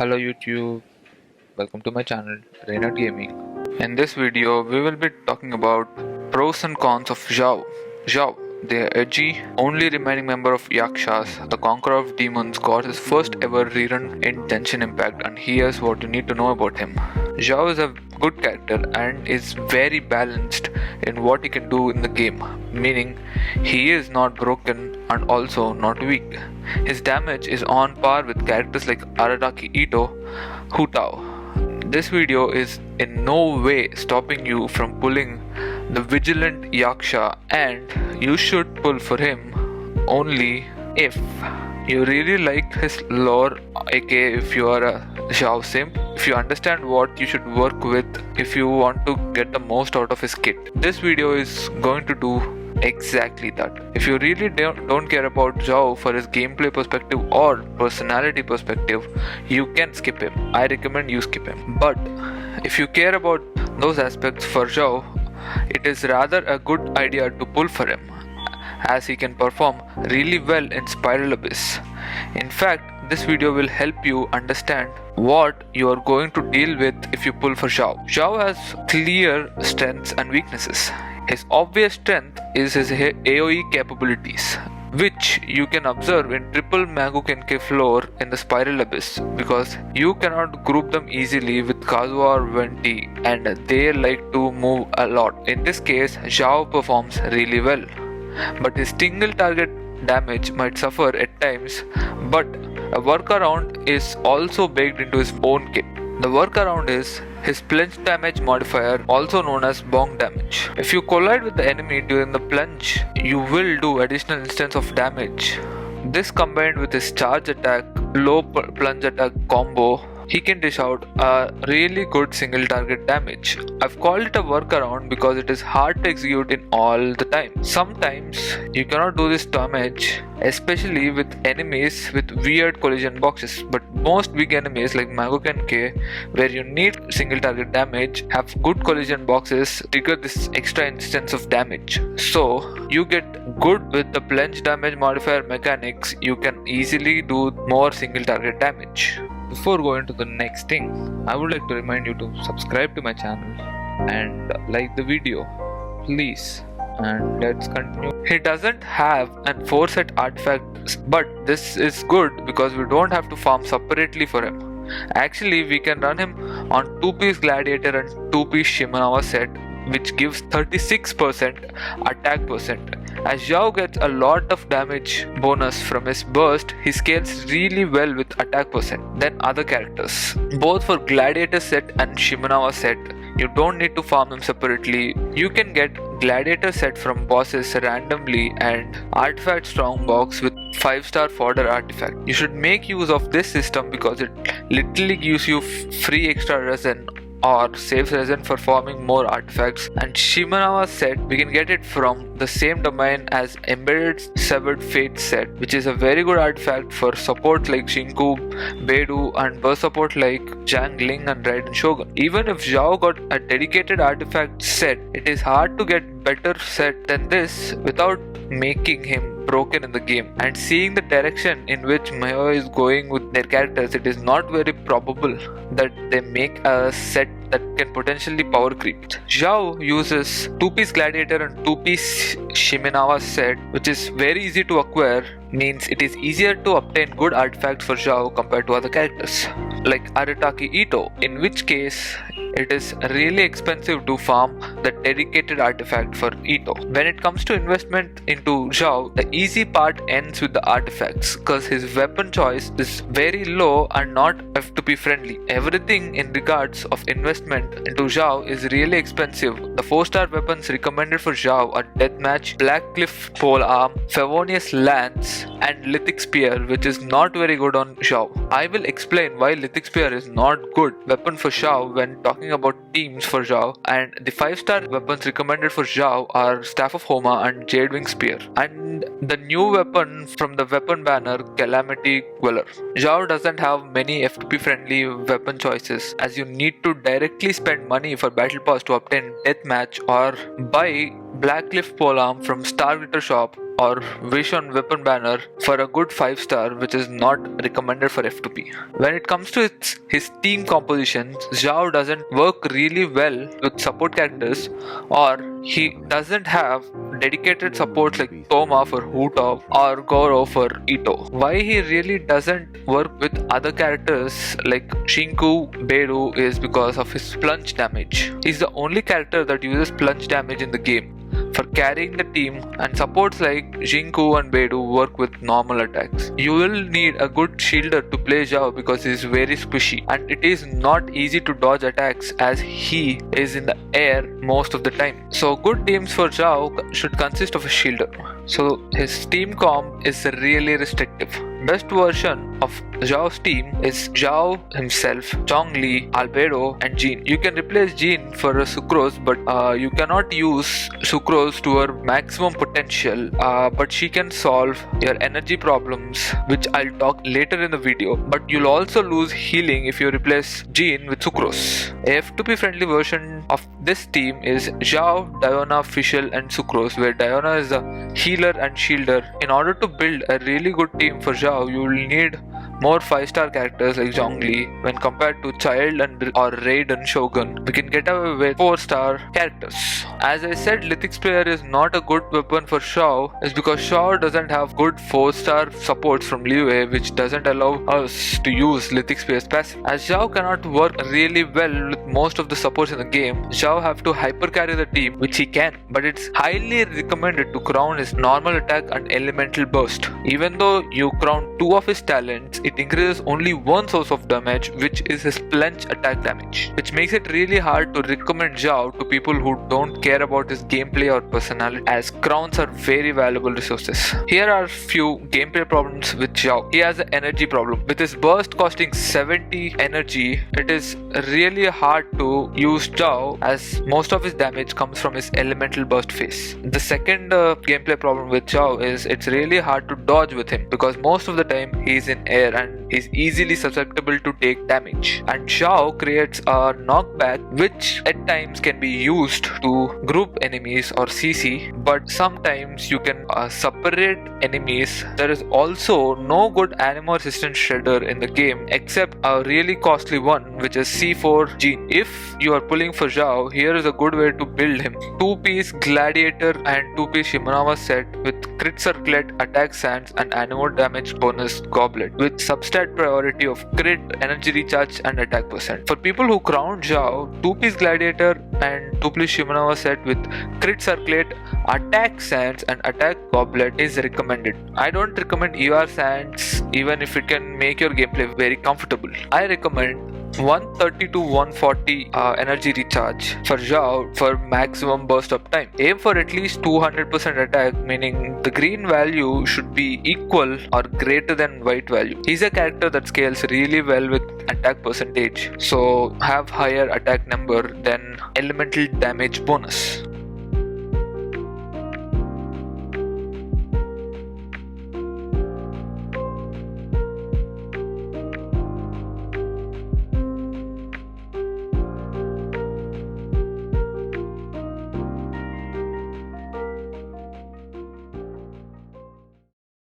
Hello YouTube, welcome to my channel Reynard Gaming. In this video, we will be talking about pros and cons of Xiao. Xiao, the edgy, only remaining member of Yakshas, the conqueror of demons, got his first ever rerun in Genshin Impact, and here's what you need to know about him. Xiao is a good character and is very balanced in what he can do in the game, meaning he is not broken and also not weak. His damage is on par with characters like Arataki Ito, Hu Tao. This video is in no way stopping you from pulling the vigilant Yaksha, and you should pull for him only if you really like his lore, aka if you are a Xiao simp, if you understand what you should work with, if you want to get the most out of his kit. This video is going to do exactly that. If you really don't care about Xiao for his gameplay perspective or personality perspective, you can skip him. I recommend you skip him. But if you care about those aspects for Xiao, it is rather a good idea to pull for him, as he can perform really well in Spiral Abyss. In fact, this video will help you understand what you are going to deal with if you pull for Xiao. Xiao has clear strengths and weaknesses. His obvious strength is his AoE capabilities, which you can observe in triple Magu-Kenke floor in the Spiral Abyss, because you cannot group them easily with Kazuha or Venti, and they like to move a lot. In this case, Xiao performs really well, but his single target damage might suffer at times, but a workaround is also baked into his own kit. The workaround is his plunge damage modifier, also known as bong damage. If you collide with the enemy during the plunge, you will do additional instance of damage. This combined with his charge attack, low plunge attack combo, he can dish out a really good single target damage. I've called it a workaround because it is hard to execute in all the time. Sometimes you cannot do this damage, especially with enemies with weird collision boxes, but most big enemies like Magu-Kenke, where you need single target damage, have good collision boxes trigger this extra instance of damage. So you get good with the plunge damage modifier mechanics, you can easily do more single target damage. Before going to the next thing, I would like to remind you to subscribe to my channel and like the video, please. And let's continue. He doesn't have an 4-set artifact, but this is good because we don't have to farm separately for him. Actually, we can run him on 2-piece Gladiator and 2-piece Shimenawa set, which gives 36% attack percent. As Xiao gets a lot of damage bonus from his burst, he scales really well with attack percent than other characters. Both for Gladiator set and Shimenawa set, you don't need to farm them separately. You can get Gladiator set from bosses randomly and Artifact Strongbox with 5-star fodder artifact. You should make use of this system because it literally gives you free extra resin or saves resin for farming more artifacts. And Shimenawa set, we can get it from the same domain as Embedded Severed Fate set, which is a very good artifact for support like Shinku, Beidou, and burst support like Zhang Ling and Raiden Shogun. Even if Xiao got a dedicated artifact set, it is hard to get better set than this without making him broken in the game. And seeing the direction in which Mayo is going with their characters, it is not very probable that they make a set that can potentially power creep. Xiao uses 2-piece Gladiator and 2-piece Shimenawa set, which is very easy to acquire, means it is easier to obtain good artifacts for Xiao compared to other characters like Arataki Ito, in which case it is really expensive to farm the dedicated artifact for Ito. When it comes to investment into Xiao, the easy part ends with the artifacts, because his weapon choice is very low and not F2P friendly. Everything in regards of investment into Xiao is really expensive. The 4-star weapons recommended for Xiao are Deathmatch, Blackcliff Polearm, Favonius Lance, and Lithic Spear, which is not very good on Xiao. I will explain why Lithic Spear is not good weapon for Xiao when talking about teams for Xiao. And the 5-star weapons recommended for Xiao are Staff of Homa and Jadewing Spear, and the new weapon from the weapon banner, Calamity Queller. Xiao doesn't have many F2P friendly weapon choices, as you need to directly spend money for Battle Pass to obtain Deathmatch or buy Blackcliff Polearm from Star Glitter Shop or wish on weapon banner for a good 5-star, which is not recommended for F2P. When it comes to his team composition, Xiao doesn't work really well with support characters, or he doesn't have dedicated supports like Toma for Hutop or Goro for Ito. Why he really doesn't work with other characters like Shinku, Beidou is because of his plunge damage. He's the only character that uses plunge damage in the game for carrying the team, and supports like Jinku and Beidou work with normal attacks. You will need a good shielder to play Xiao because he is very squishy, and it is not easy to dodge attacks as he is in the air most of the time. So good teams for Xiao should consist of a shielder. So his team comp is really restrictive. Best version of Xiao's team is Xiao himself, Zhongli, Albedo, and Jean. You can replace Jean for a Sucrose, but you cannot use Sucrose to her maximum potential, but she can solve your energy problems, which I'll talk later in the video. But you'll also lose healing if you replace Jean with Sucrose. A F2P friendly version of this team is Xiao, Diona, Fischl, and Sucrose, where Diona is the healer and shielder. In order to build a really good team for Xiao, you will need more 5-star characters like Zhongli. When compared to Child or Raid and Shogun, we can get away with 4-star characters. As I said, Lithic Spear is not a good weapon for Xiao is because Xiao doesn't have good 4-star supports from Liyue, which doesn't allow us to use Lithic Spear's passive. As Xiao cannot work really well with most of the supports in the game, Xiao have to hyper carry the team, which he can, but it's highly recommended to crown his normal attack and elemental burst. Even though you crown 2 of his talents, it increases only one source of damage, which is his plunge attack damage, which makes it really hard to recommend Xiao to people who don't care about his gameplay or personality, as crowns are very valuable resources. Here are few gameplay problems with Xiao. He has an energy problem. With his burst costing 70 energy, it is really hard to use Xiao as most of his damage comes from his elemental burst phase. The second gameplay problem with Xiao is it's really hard to dodge with him because most of the time he's in air and is easily susceptible to take damage. And Xiao creates a knockback which at times can be used to group enemies or CC, but sometimes you can separate enemies. There is also no good animal resistant shredder in the game except a really costly one, which is C4 Jean. If you are pulling for Xiao, here is a good way to build him. 2-piece Gladiator and 2-piece Shimanama set with crit circlet, attack sands, and animal damage bonus goblet with substat priority of crit, energy recharge, and attack percent. For people who crown Xiao, 2-piece Gladiator and 2-piece Shimanama set with crit circlet, attack sands, and attack goblet is recommended. I don't recommend ER sands even if it can make your gameplay very comfortable. I recommend 130 to 140 energy recharge for Xiao for maximum burst up time. Aim for at least 200% attack, meaning the green value should be equal or greater than white value. He's a character that scales really well with attack percentage, so have higher attack number than elemental damage bonus.